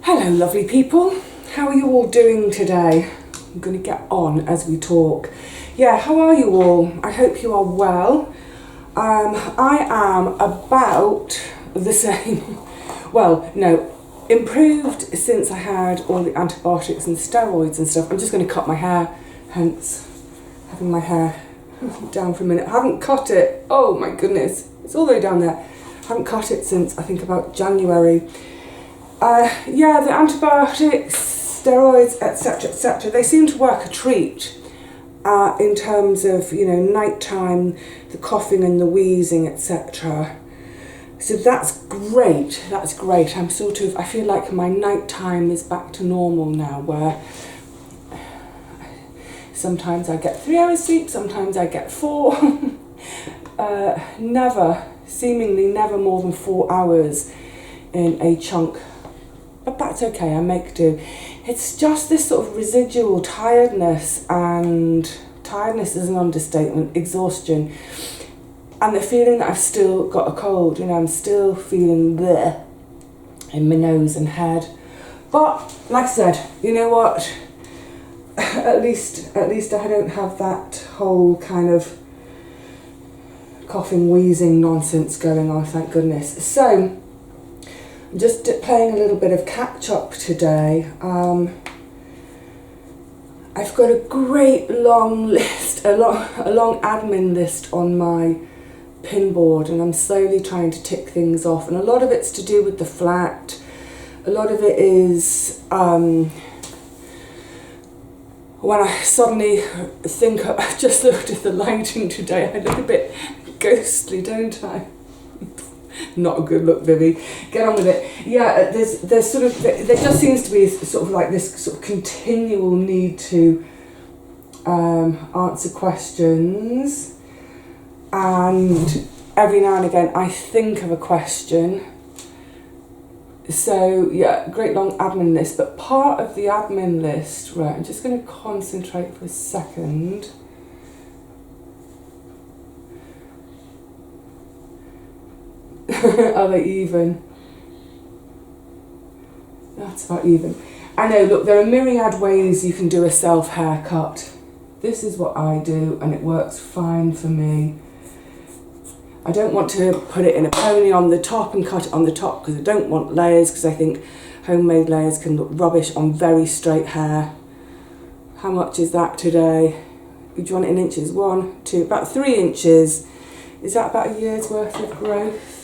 Hello lovely people, how are you all doing today? I'm going to get on as we talk. Yeah, how are you all? I hope you are well. I am about the same, well no, improved since I had all the antibiotics and steroids and stuff. I'm just going to cut my hair, hence having my hair down for a minute. I haven't cut it, oh my goodness, it's all the way down there. I haven't cut it since I think about January. Yeah, the antibiotics, steroids, etc., they seem to work a treat in terms of, you know, nighttime, the coughing and the wheezing, etc. So that's great, I'm sort of, I feel like my nighttime is back to normal now, where sometimes I get 3 hours sleep, sometimes I get 4. Seemingly never more than 4 hours in a chunk. But that's okay, I make do. It's just this sort of residual tiredness, and tiredness is an understatement, exhaustion, and the feeling that I've still got a cold, you know, I'm still feeling bleh in my nose and head. But, like I said, you know what, at least I don't have that whole kind of coughing, wheezing nonsense going on, thank goodness. So, just playing a little bit of catch up today. I've got a great long list, a long admin list on my pin board, and I'm slowly trying to tick things off. And a lot of it's to do with the flat. A lot of it is when I suddenly think, I just looked at the lighting today. I look a bit ghostly, don't I? Not a good look, Vivi. Get on with it. Yeah, there's sort of, there just seems to be sort of like this sort of continual need to answer questions, and every now and again I think of a question. So yeah, great long admin list, but part of the admin list, right, I'm just going to concentrate for a second. Are they even? That's about even. I know, look, there are myriad ways you can do a self haircut. This is what I do, and it works fine for me. I don't want to put it in a pony on the top and cut it on the top, because I don't want layers, because I think homemade layers can look rubbish on very straight hair. How much is that today? Do you want it in inches? 1, 2, about 3 inches. Is that about a year's worth of growth?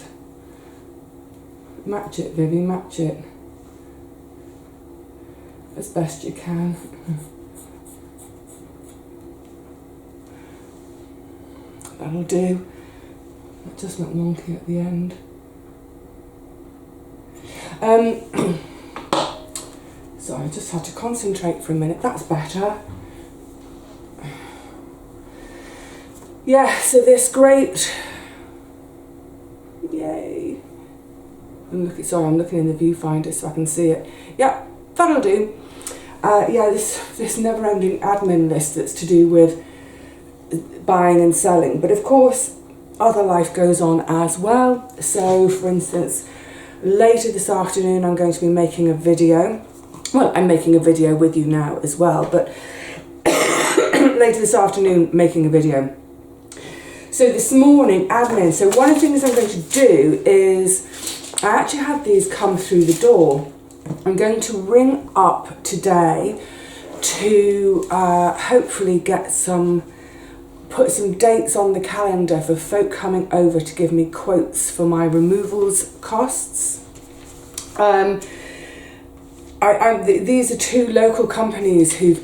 Match it, Vivi, match it. As best you can. That'll do. It does look wonky at the end. Sorry, I just had to concentrate for a minute. That's better. Yeah, so this great... Yay. I'm looking in the viewfinder so I can see it. Yeah, that'll do. Yeah, this never-ending admin list that's to do with buying and selling. But of course, other life goes on as well. So, for instance, later this afternoon I'm going to be making a video. Well, I'm making a video with you now as well, but later this afternoon making a video. So this morning, admin. So one of the things I'm going to do is, I actually had these come through the door. I'm going to ring up today to hopefully get put some dates on the calendar for folk coming over to give me quotes for my removals costs. These are 2 local companies who've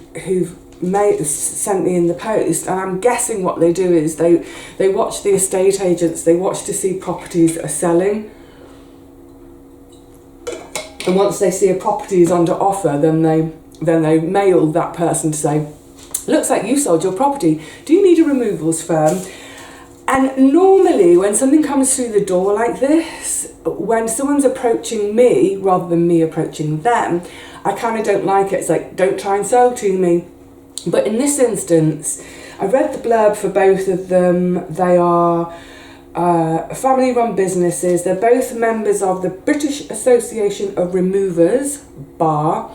sent me in the post, and I'm guessing what they do is they watch the estate agents, they watch to see properties that are selling. And once they see a property is under offer, then they mail that person to say, looks like you sold your property. Do you need a removals firm? And normally when something comes through the door like this, when someone's approaching me rather than me approaching them, I kind of don't like it. It's like, don't try and sell to me. But in this instance, I read the blurb for both of them. They are family-run businesses. They're both members of the British Association of Removers, BAR.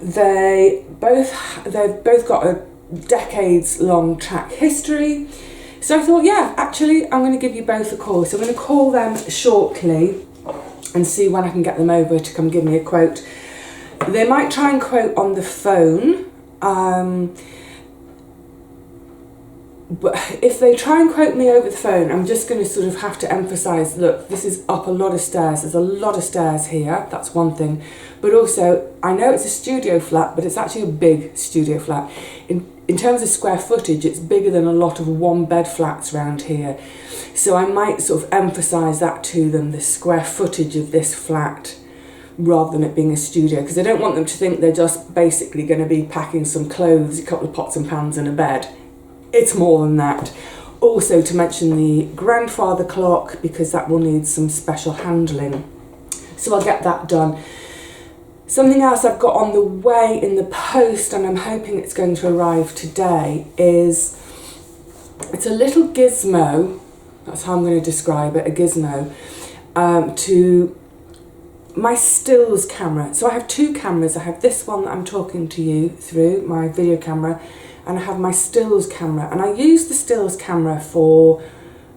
They've both got a decades-long track history. So I thought, yeah, actually, I'm going to give you both a call. So I'm going to call them shortly and see when I can get them over to come give me a quote. They might try and quote on the phone. But if they try and quote me over the phone, I'm just going to sort of have to emphasise, look, this is up a lot of stairs. There's a lot of stairs here. That's one thing. But also, I know it's a studio flat, but it's actually a big studio flat. In terms of square footage, it's bigger than a lot of one-bed flats around here. So I might sort of emphasise that to them, the square footage of this flat, rather than it being a studio, because I don't want them to think they're just basically going to be packing some clothes, a couple of pots and pans and a bed. It's more than that. Also to mention the grandfather clock, because that will need some special handling. So I'll get that done. Something else I've got on the way in the post, and I'm hoping it's going to arrive today, is it's a little gizmo, that's how I'm going to describe it, a gizmo, to my stills camera. So I have two cameras. I have this one that I'm talking to you through, my video camera, and I have my stills camera, and I use the stills camera for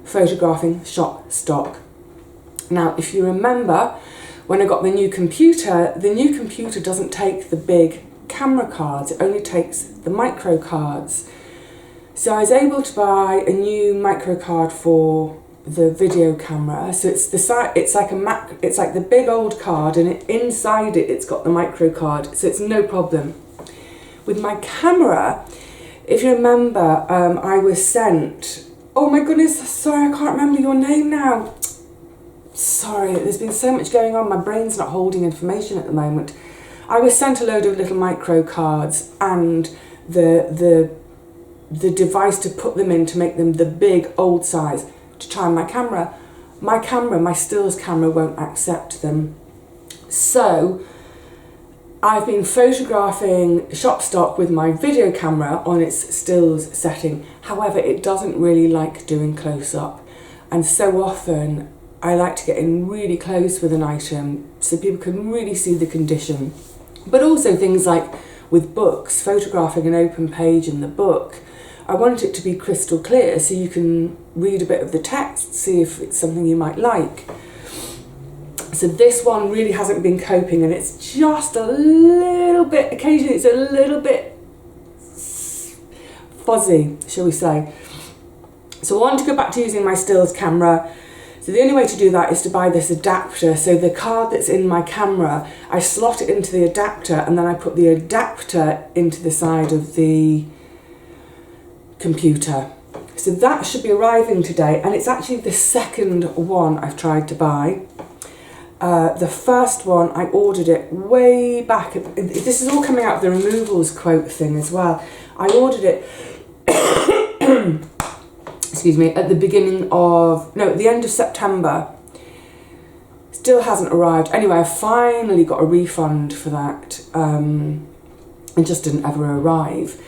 photographing shop stock. Now, if you remember, when I got the new computer doesn't take the big camera cards, it only takes the micro cards. So I was able to buy a new micro card for the video camera. So it's like the big old card, and inside it's got the micro card, so it's no problem. With my camera, if you remember, I was sent, oh my goodness, sorry, I can't remember your name now. Sorry, there's been so much going on, my brain's not holding information at the moment. I was sent a load of little micro cards and the device to put them in to make them the big old size to try my camera. My stills camera won't accept them. So I've been photographing shop stock with my video camera on its stills setting. However, it doesn't really like doing close up. And so often I like to get in really close with an item so people can really see the condition. But also things like with books, photographing an open page in the book, I want it to be crystal clear so you can read a bit of the text, see if it's something you might like. So this one really hasn't been coping, and it's just a little bit, occasionally it's a little bit fuzzy, shall we say. So I want to go back to using my stills camera. So the only way to do that is to buy this adapter. So the card that's in my camera, I slot it into the adapter, and then I put the adapter into the side of the computer. So that should be arriving today, and it's actually the second one I've tried to buy. The first one, I ordered it way back. This is all coming out of the removals quote thing as well. I ordered it, excuse me, at the end of September. Still hasn't arrived. Anyway, I finally got a refund for that. It just didn't ever arrive.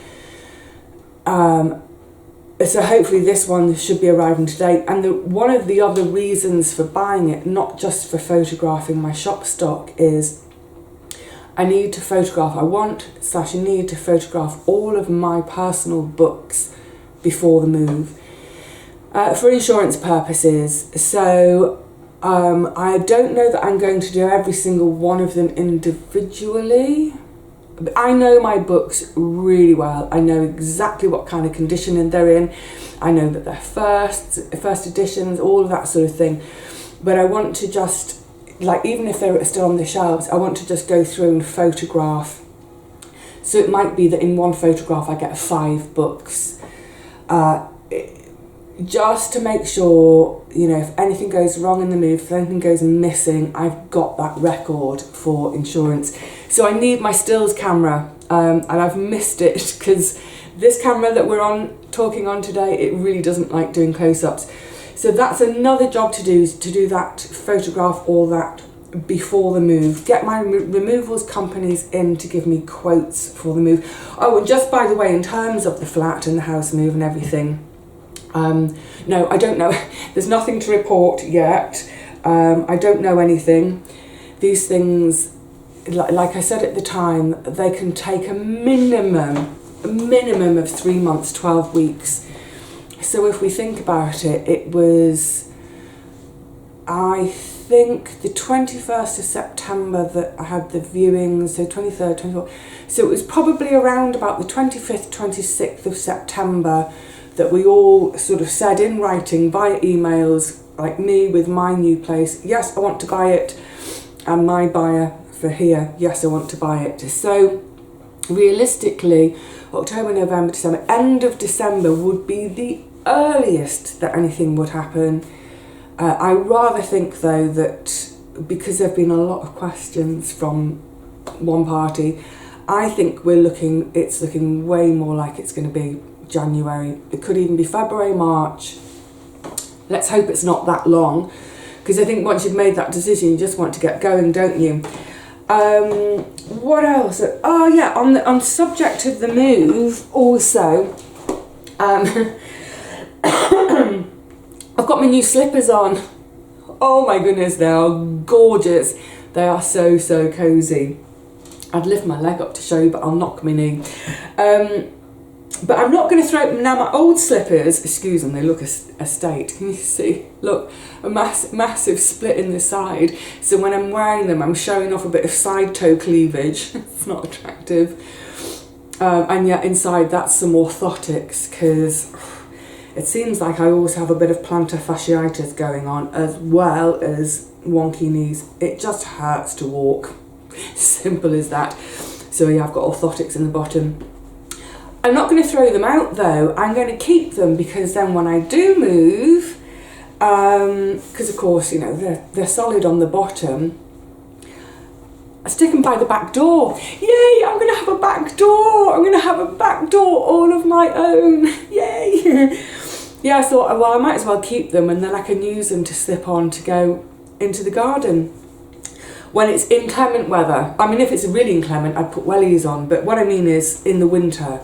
So hopefully this one should be arriving today. And one of the other reasons for buying it, not just for photographing my shop stock, is I need to photograph all of my personal books before the move for insurance purposes. So I don't know that I'm going to do every single one of them individually. I know my books really well. I know exactly what kind of condition they're in. I know that they're first editions, all of that sort of thing. But I want to just, like, even if they're still on the shelves, I want to just go through and photograph. So it might be that in one photograph I get 5 books. Just to make sure, you know, if anything goes wrong in the move, if anything goes missing, I've got that record for insurance. So I need my stills camera, and I've missed it because this camera that we're talking on today, it really doesn't like doing close-ups. So that's another job to do, is to do that, photograph all that before the move. Get my removals companies in to give me quotes for the move. Oh, and just by the way, in terms of the flat and the house move and everything, No, I don't know. There's nothing to report yet. I don't know anything. These things, like I said at the time, they can take a minimum of 3 months, 12 weeks. So if we think about it, it was, I think, the 21st of September that I had the viewings, so 23rd, 24th. So it was probably around about the 25th, 26th of September that we all sort of said in writing via emails, like me with my new place, yes, I want to buy it, and my buyer for here, yes, I want to buy it. So realistically, October, November, December, end of December would be the earliest that anything would happen. I rather think though that because there have been a lot of questions from one party, I think it's looking way more like it's going to be January. It could even be February, March. Let's hope it's not that long, because I think once you've made that decision, you just want to get going, don't you? What else? Oh yeah, on the subject of the move also, I've got my new slippers on. Oh my goodness, they are gorgeous. They are so cozy. I'd lift my leg up to show you, but I'll knock my knee. But I'm not going to throw them now. My old slippers, excuse them, they look a state. Can you see? Look, a massive split in the side. So when I'm wearing them, I'm showing off a bit of side toe cleavage. It's not attractive. And yet inside that's some orthotics, because it seems like I always have a bit of plantar fasciitis going on, as well as wonky knees. It just hurts to walk. Simple as that. So yeah, I've got orthotics in the bottom. I'm not going to throw them out though. I'm going to keep them, because then when I do move, because of course, you know, they're solid on the bottom, I stick them by the back door. Yay, I'm going to have a back door. I'm going to have a back door all of my own. Yay. Yeah, I thought, well, I might as well keep them, and then I can use them to slip on to go into the garden when it's inclement weather. I mean, if it's really inclement, I'd put wellies on, but what I mean is in the winter.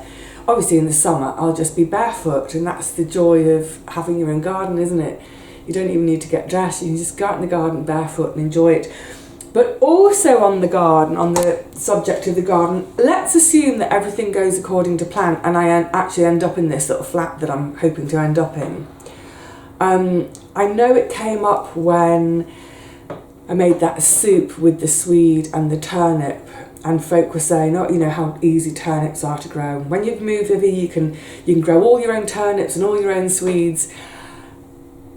Obviously in the summer, I'll just be barefoot, and that's the joy of having your own garden, isn't it? You don't even need to get dressed, you can just go out in the garden barefoot and enjoy it. But also on the garden, on the subject of the garden, let's assume that everything goes according to plan and I actually end up in this little flat that I'm hoping to end up in. I know it came up when I made that soup with the swede and the turnip, and folk were saying, oh, you know, how easy turnips are to grow. When you've moved, Vivi, you can grow all your own turnips and all your own swedes.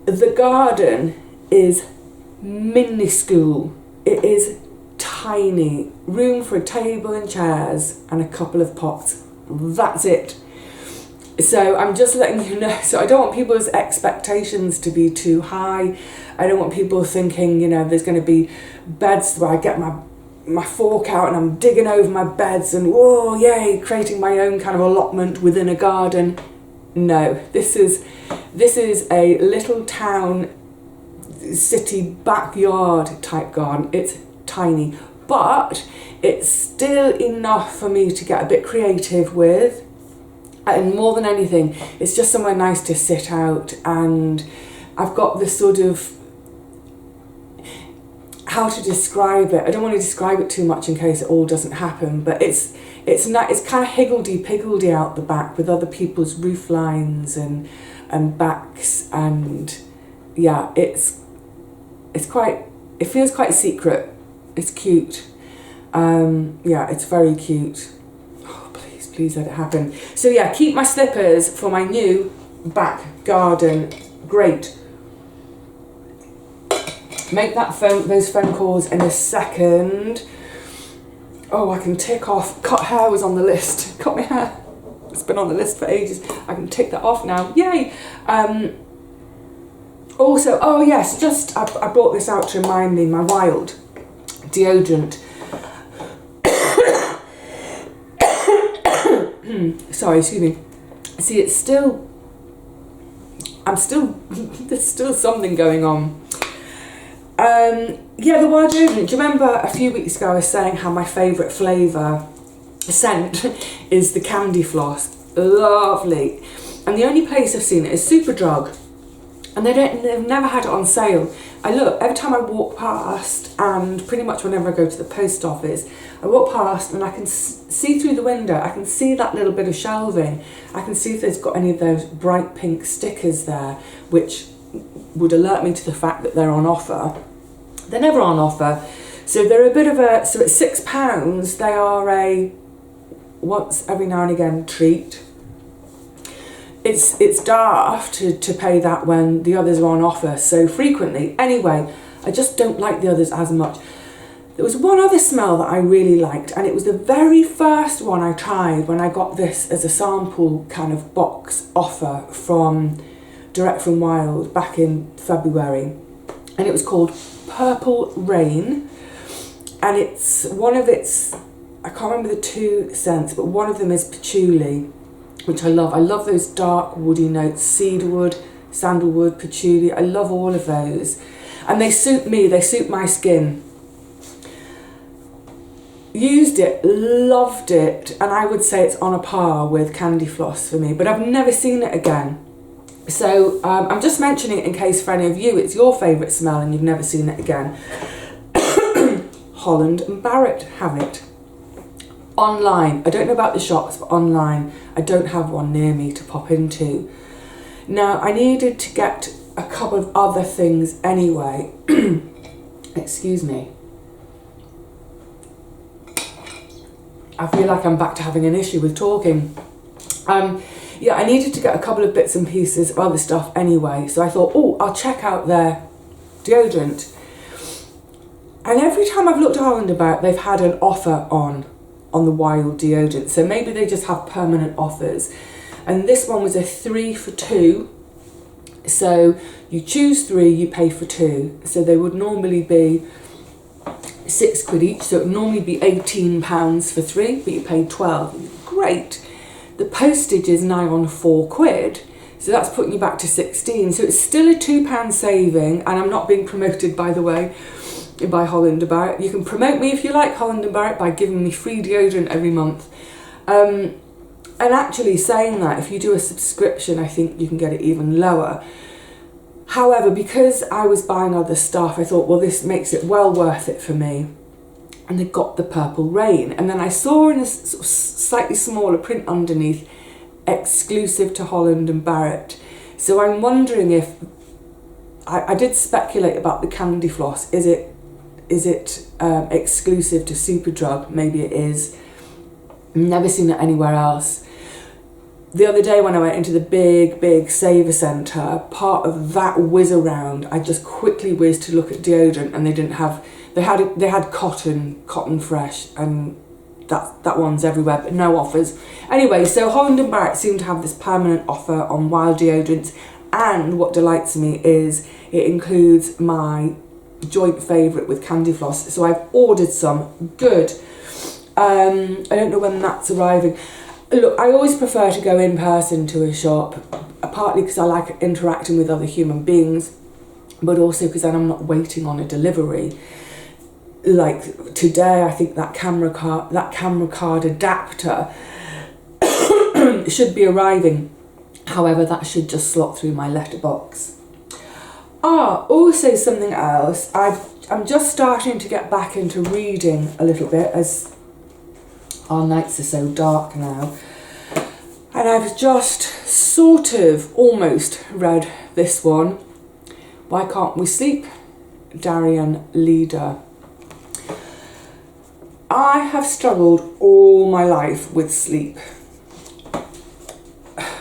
The garden is minuscule. It is tiny. Room for a table and chairs and a couple of pots. That's it. So I'm just letting you know. So I don't want people's expectations to be too high. I don't want people thinking, you know, there's going to be beds where I get my fork out and I'm digging over my beds and whoa, yay, creating my own kind of allotment within a garden. No, this is a little town, city backyard type garden. It's tiny, but it's still enough for me to get a bit creative with. And more than anything, it's just somewhere nice to sit out, and I've got this sort of, how to describe it. I don't want to describe it too much in case it all doesn't happen, but it's kind of higgledy-piggledy out the back with other people's roof lines and backs, and yeah, it feels quite secret. It's cute. Yeah, it's very cute. Oh, please let it happen. So yeah, keep my slippers for my new back garden. Great. Make those phone calls in a second. Oh, I can tick off. Cut hair was on the list. Cut my hair. It's been on the list for ages. I can tick that off now. Yay. Also, oh yes, just I brought this out to remind me, my Wild deodorant. Sorry, excuse me. See, there's still something going on. Yeah, the Wild deodorant. Do you remember a few weeks ago I was saying how my favourite flavour scent is the candy floss? Lovely. And the only place I've seen it is Superdrug. And they've never had it on sale. I look, every time I walk past, and pretty much whenever I go to the post office, I walk past and I can see through the window, I can see that little bit of shelving. I can see if there's got any of those bright pink stickers there, which would alert me to the fact that they're on offer. They're never on offer. So they're a bit of a, so at £6, they are a once every now and again treat. It's daft to pay that when the others are on offer so frequently. Anyway, I just don't like the others as much. There was one other smell that I really liked, and it was the very first one I tried when I got this as a sample kind of box offer from direct from Wild back in February, and it was called Purple Rain, and it's one of its, I can't remember the two scents, but one of them is patchouli, which I love. I love those dark woody notes, cedarwood, sandalwood, patchouli. I love all of those. And they suit me, they suit my skin. Used it, loved it, and I would say it's on a par with Candy Floss for me, but I've never seen it again. So I'm just mentioning it in case for any of you it's your favourite smell and you've never seen it again. Holland and Barrett have it. Online, I don't know about the shops, but online, I don't have one near me to pop into. Now, I needed to get a couple of other things anyway. Excuse me. I feel like I'm back to having an issue with talking. Yeah, I needed to get a couple of bits and pieces of other stuff anyway. So I thought, oh, I'll check out their deodorant. And every time I've looked at Holland About, they've had an offer on the Wild deodorant. So maybe they just have permanent offers. And this one was a 3 for 2. So you choose 3, you pay for 2. So they would normally be £6 each. So it would normally be £18 for 3, but you paid 12. Great. The postage is now on £4. So that's putting you back to 16. So it's still a £2 saving. And I'm not being promoted, by the way, by Holland and Barrett. You can promote me if you like, Holland and Barrett, by giving me free deodorant every month. And actually saying that, if you do a subscription, I think you can get it even lower. However, because I was buying other stuff, I thought, well, this makes it well worth it for me. And they got the Purple Rain. And then I saw in a sort of slightly smaller print underneath, exclusive to Holland and Barrett. So I'm wondering if, I did speculate about the Candy Floss. Is it exclusive to Superdrug? Maybe it is. Never seen it anywhere else. The other day when I went into the big Saver Centre, part of that whiz around, I just quickly whizzed to look at deodorant, and they didn't have, they had cotton fresh, and that one's everywhere, but no offers. Anyway, so Holland and Barrett seem to have this permanent offer on Wild deodorants, and what delights me is it includes my joint favourite with Candy Floss. So I've ordered some. Good. I don't know when that's arriving. Look, I always prefer to go in person to a shop, partly because I like interacting with other human beings, but also because then I'm not waiting on a delivery. Like today, I think that camera card adapter should be arriving. However, that should just slot through my letterbox. Also something else. I'm just starting to get back into reading a little bit, as our nights are so dark now. And I've just sort of almost read this one. Why Can't We Sleep? Darian Leader. I have struggled all my life with sleep.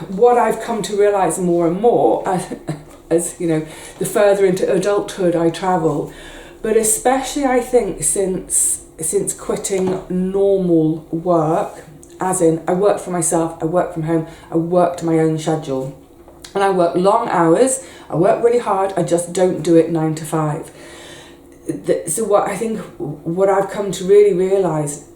What I've come to realise more and more, as you know, the further into adulthood I travel, but especially I think since quitting normal work, as in I work for myself, I work from home, I work to my own schedule, and I work long hours, I work really hard, I just don't do it 9 to 5. So what I've come to really realise,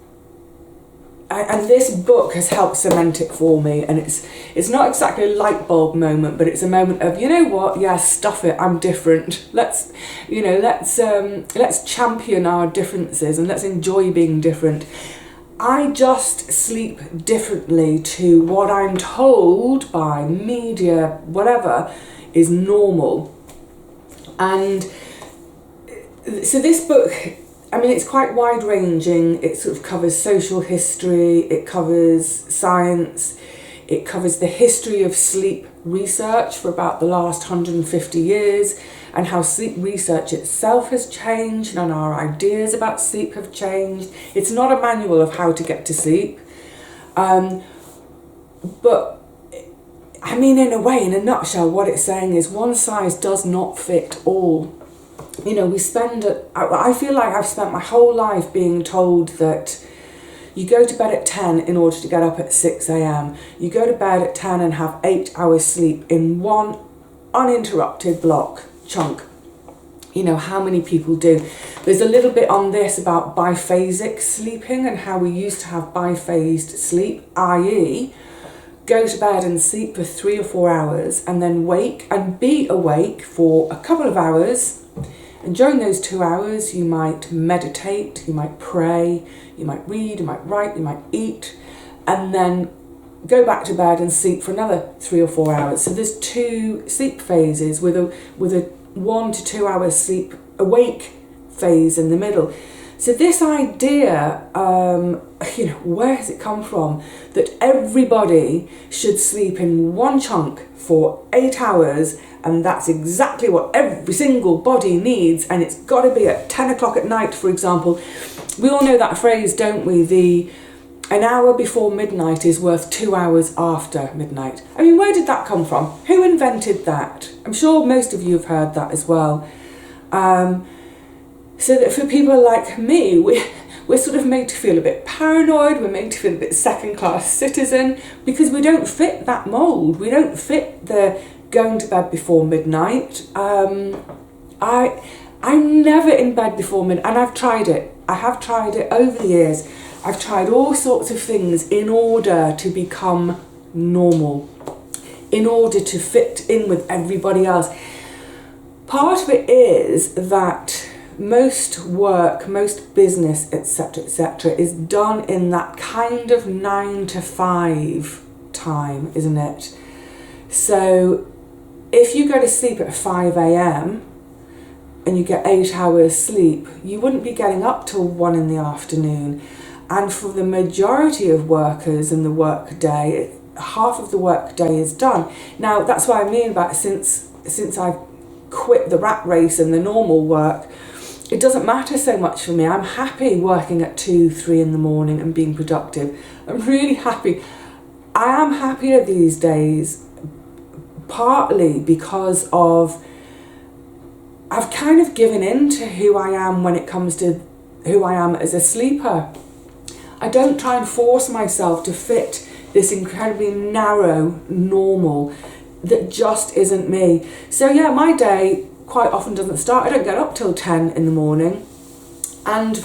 and this book has helped cement it for me, and it's not exactly a light bulb moment, but it's a moment of, you know what, yeah, stuff it, I'm different. Let's champion our differences and let's enjoy being different. I just sleep differently to what I'm told by media, whatever, is normal. And so this book, I mean, it's quite wide-ranging. It sort of covers social history, it covers science, it covers the history of sleep research for about the last 150 years, and how sleep research itself has changed and our ideas about sleep have changed. It's not a manual of how to get to sleep. But I mean, in a way, in a nutshell, what it's saying is one size does not fit all. You know, I feel like I've spent my whole life being told that you go to bed at 10 in order to get up at 6 a.m. You go to bed at 10 and have 8 hours sleep in one uninterrupted chunk. You know, how many people do. There's a little bit on this about biphasic sleeping and how we used to have biphased sleep, i.e. go to bed and sleep for 3 or 4 hours and then wake and be awake for a couple of hours. And during those 2 hours, you might meditate, you might pray, you might read, you might write, you might eat, and then go back to bed and sleep for another 3 or 4 hours. So there's 2 sleep phases with a 1 to 2 hours sleep awake phase in the middle. So this idea, you know, where has it come from? That everybody should sleep in one chunk for 8 hours, and that's exactly what every single body needs, and it's got to be at 10 o'clock at night, for example. We all know that phrase, don't we? An hour before midnight is worth 2 hours after midnight. I mean, where did that come from? Who invented that? I'm sure most of you have heard that as well. So that for people like me, we're sort of made to feel a bit paranoid, we're made to feel a bit second-class citizen, because we don't fit that mould. We don't fit the going to bed before midnight. I'm never in bed before midnight, and I've tried it. I have tried it over the years. I've tried all sorts of things in order to become normal, in order to fit in with everybody else. Part of it is that most work, most business, etc., is done in that kind of 9 to 5 time, isn't it? So if you go to sleep at 5 a.m. and you get 8 hours sleep, you wouldn't be getting up till 1 in the afternoon. And for the majority of workers in the work day, half of the work day is done. Now, that's what I mean about since I've quit the rat race and the normal work, it doesn't matter so much for me. I'm happy working at 2, 3 in the morning and being productive. I'm really happy. I am happier these days, partly because of I've kind of given in to who I am when it comes to who I am as a sleeper. I don't try and force myself to fit this incredibly narrow normal that just isn't me. So yeah, my day quite often doesn't start. I don't get up till 10 in the morning. And,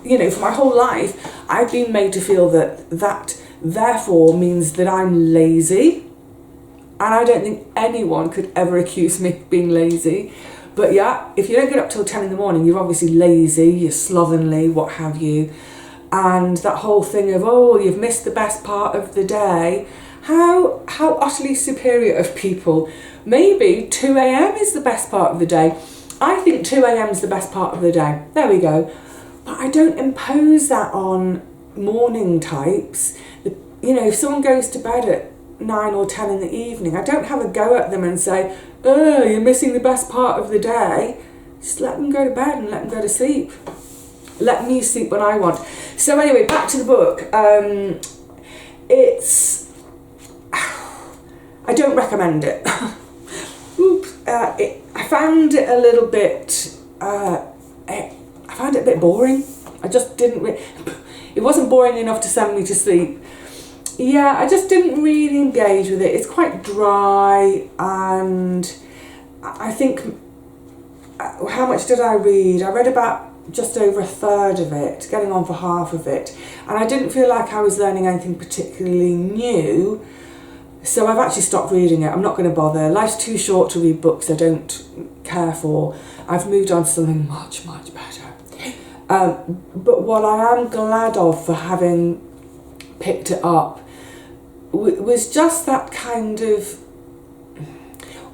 you know, for my whole life, I've been made to feel that therefore means that I'm lazy. And I don't think anyone could ever accuse me of being lazy. But yeah, if you don't get up till 10 in the morning, you're obviously lazy, you're slovenly, what have you. And that whole thing of, oh, you've missed the best part of the day. How utterly superior of people. Maybe 2 a.m. is the best part of the day. I think 2 a.m. is the best part of the day. There we go. But I don't impose that on morning types. You know, if someone goes to bed at 9 or 10 in the evening, I don't have a go at them and say, oh, you're missing the best part of the day. Just let them go to bed and let them go to sleep. Let me sleep when I want. So anyway, back to the book. I don't recommend it. Oops. I found it a little bit, I found it a bit boring. I just didn't, it wasn't boring enough to send me to sleep. Yeah, I just didn't really engage with it. It's quite dry, and I think, how much did I read? I read about just over a third of it, getting on for half of it, and I didn't feel like I was learning anything particularly new, so I've actually stopped reading it. I'm not going to bother. Life's too short to read books I don't care for. I've moved on to something much, much better. But what I am glad of for having picked it up was just that kind of,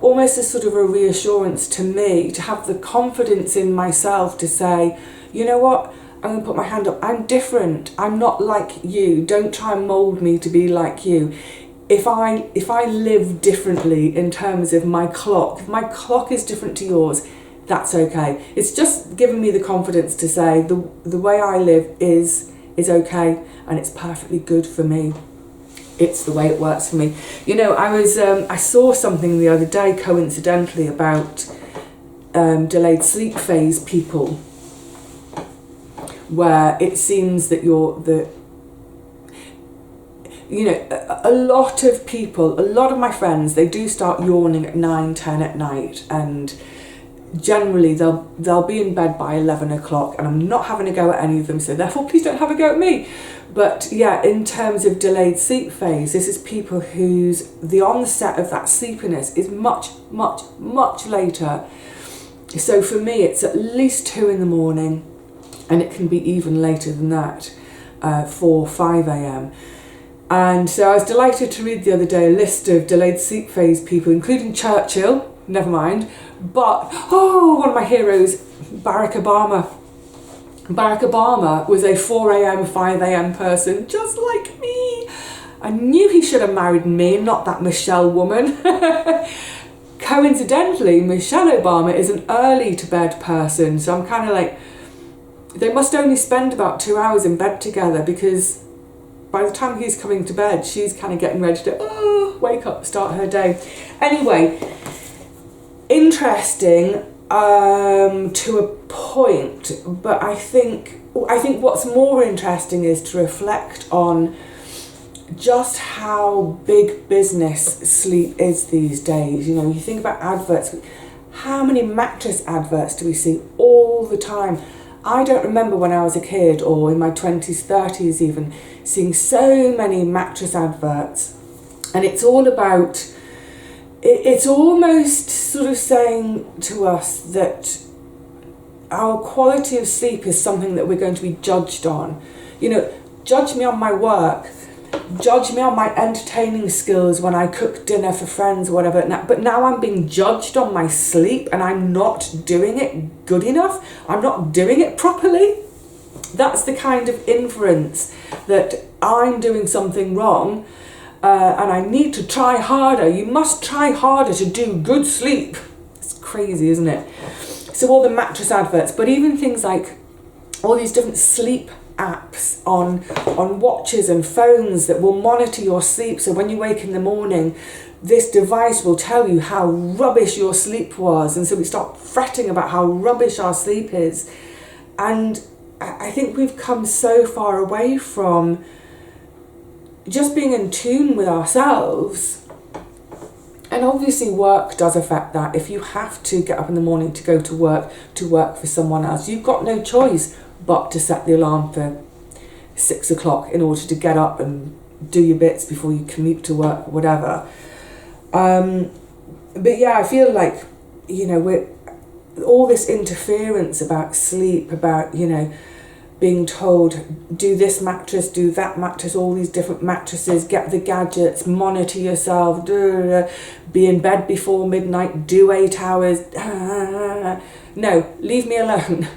almost a sort of a reassurance to me, to have the confidence in myself to say, you know what, I'm going to put my hand up, I'm different, I'm not like you, don't try and mould me to be like you. If I live differently in terms of my clock, if my clock is different to yours, that's okay. It's just given me the confidence to say the way I live is okay, and it's perfectly good for me. It's the way it works for me. You know, I saw something the other day coincidentally about delayed sleep phase people, where it seems that a lot of people, a lot of my friends, they do start yawning at 9, 10 at night, and generally they'll be in bed by 11 o'clock, and I'm not having a go at any of them, so therefore please don't have a go at me. But yeah, in terms of delayed sleep phase, this is people the onset of that sleepiness is much, much, much later. So for me, it's at least 2 in the morning, and it can be even later than that, 4, 5 a.m. And so I was delighted to read the other day a list of delayed sleep phase people, including Churchill, never mind, but, one of my heroes, Barack Obama. Barack Obama was a 4 a.m, 5 a.m. person, just like me. I knew he should have married me, not that Michelle woman. Coincidentally, Michelle Obama is an early to bed person, so I'm kind of like, they must only spend about 2 hours in bed together, because by the time he's coming to bed, she's kind of getting ready to wake up, start her day. Anyway, interesting to a point, but I think what's more interesting is to reflect on just how big business sleep is these days. You know, you think about adverts, how many mattress adverts do we see all the time? I don't remember when I was a kid, or in my 20s, 30s even, seeing so many mattress adverts. And it's all about, it's almost sort of saying to us that our quality of sleep is something that we're going to be judged on. You know, judge me on my work, judge me on my entertaining skills when I cook dinner for friends or whatever. But now I'm being judged on my sleep, and I'm not doing it good enough. I'm not doing it properly. That's the kind of inference that I'm doing something wrong, and I need to try harder. You must try harder to do good sleep. It's crazy, isn't it? So all the mattress adverts, but even things like all these different sleep apps on watches and phones that will monitor your sleep. So when you wake in the morning, this device will tell you how rubbish your sleep was. And so we start fretting about how rubbish our sleep is. And I think we've come so far away from just being in tune with ourselves. And obviously work does affect that. If you have to get up in the morning to go to work for someone else, you've got no choice but to set the alarm for 6 o'clock in order to get up and do your bits before you commute to work, whatever. But yeah, I feel like, you know, we're all this interference about sleep, about, you know, being told, do this mattress, do that mattress, all these different mattresses, get the gadgets, monitor yourself, be in bed before midnight, do 8 hours. No, leave me alone.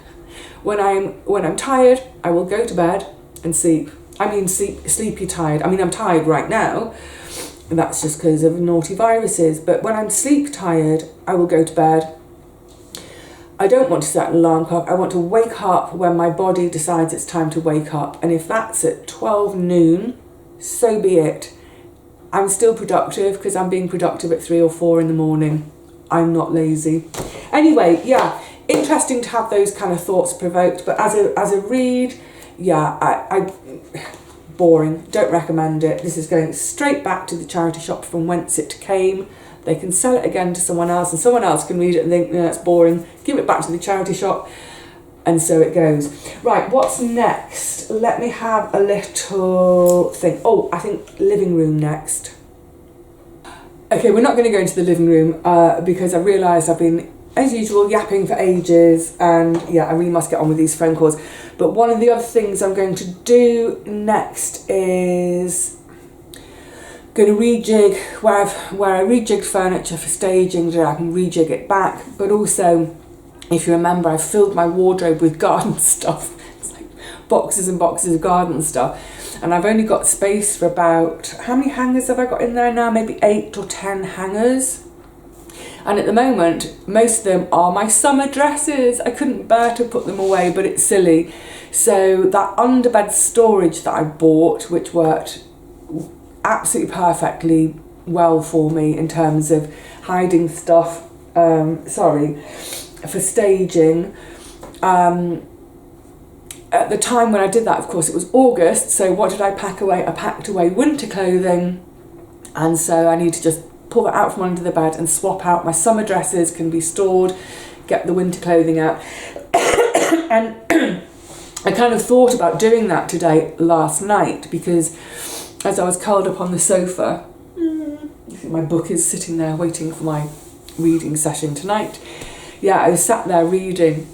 When I'm tired, I will go to bed and sleep. I mean, sleepy tired. I mean, I'm tired right now, and that's just because of naughty viruses. But when I'm sleep tired, I will go to bed. I don't want to set an alarm clock. I want to wake up when my body decides it's time to wake up. And if that's at 12 noon, so be it. I'm still productive because I'm being productive at 3 or 4 in the morning. I'm not lazy. Anyway, yeah, interesting to have those kind of thoughts provoked. But as a read, yeah, I boring. Don't recommend it. This is going straight back to the charity shop from whence it came. They can sell it again to someone else, and someone else can read it and think, no, that's boring. Give it back to the charity shop. And so it goes. Right, what's next? Let me have a little think. Oh, I think living room next. Okay, we're not going to go into the living room because I realised I've been as usual, yapping for ages, and yeah, I really must get on with these phone calls. But one of the other things I'm going to do next is going to rejig where I rejigged furniture for staging, so I can rejig it back. But also, if you remember, I filled my wardrobe with garden stuff. It's like boxes and boxes of garden stuff, and I've only got space for about, how many hangers have I got in there now? Maybe 8 or 10 hangers. And at the moment, most of them are my summer dresses. I couldn't bear to put them away, but it's silly. So that underbed storage that I bought, which worked absolutely perfectly well for me in terms of hiding stuff, for staging. At the time when I did that, of course, it was August. So what did I pack away? I packed away winter clothing. And so I need to just pull that out from under the bed and swap out. My summer dresses can be stored, get the winter clothing out. And I kind of thought about doing that today last night, because as I was curled up on the sofa, my book is sitting there waiting for my reading session tonight. Yeah, I was sat there reading,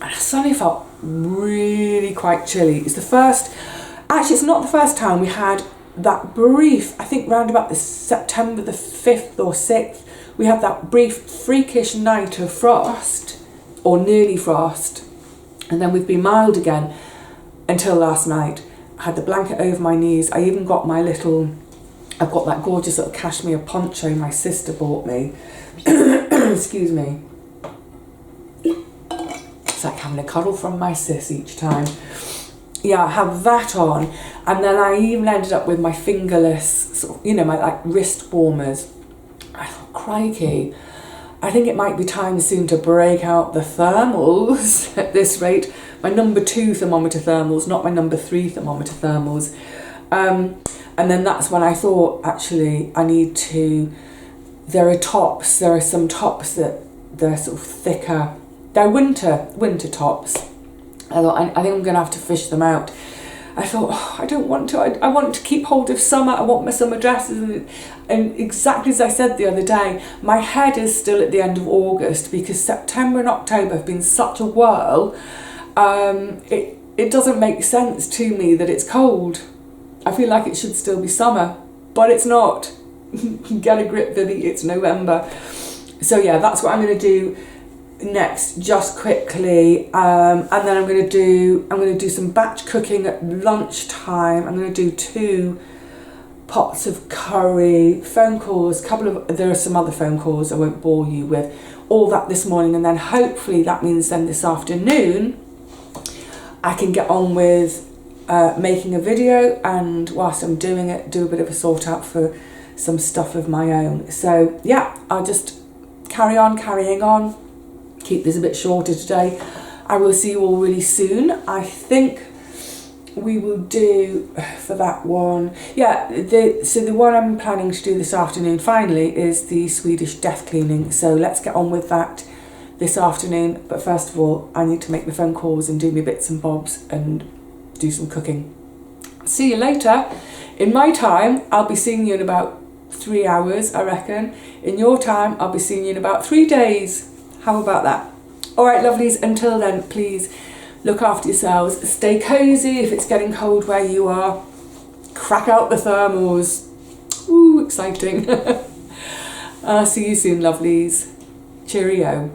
and I suddenly felt really quite chilly. It's not the first time we had that brief, I think round about the September the 5th or 6th, we had that brief freakish night of frost, or nearly frost, and then we've been mild again until last night. I had the blanket over my knees. I even got I've got that gorgeous little cashmere poncho my sister bought me. Excuse me. It's like having a cuddle from my sis each time. Yeah, I have that on, and then I even ended up with my fingerless, my like wrist warmers. I thought, crikey, I think it might be time soon to break out the thermals at this rate. My number 2 thermometer thermals, not my number 3 thermometer thermals. And then that's when I thought, actually, there are some tops that they're sort of thicker. They're winter tops. I thought, I think I'm going to have to fish them out. I thought, I don't want to. I want to keep hold of summer. I want my summer dresses. And exactly as I said the other day, my head is still at the end of August, because September and October have been such a whirl. It doesn't make sense to me that it's cold. I feel like it should still be summer, but it's not. Get a grip, Vivi, it's November. So yeah, that's what I'm going to do next, just quickly, and then I'm going to do some batch cooking at lunchtime. I'm going to do 2 pots of curry, phone calls, there are some other phone calls I won't bore you with, all that this morning, and then hopefully that means then this afternoon I can get on with making a video, and whilst I'm doing it, do a bit of a sort out for some stuff of my own. So yeah, I'll just carrying on, keep this a bit shorter today. I will see you all really soon. I think we will do for that one, the one I'm planning to do this afternoon finally is the Swedish death cleaning. So let's get on with that this afternoon. But first of all, I need to make my phone calls and do my bits and bobs and do some cooking. See you later. In my time, I'll be seeing you in about 3 hours, I reckon. In your time, I'll be seeing you in about 3 days. How about that? All right, lovelies, until then, please look after yourselves. Stay cosy if it's getting cold where you are. Crack out the thermals. Ooh, exciting. I'll see you soon, lovelies. Cheerio.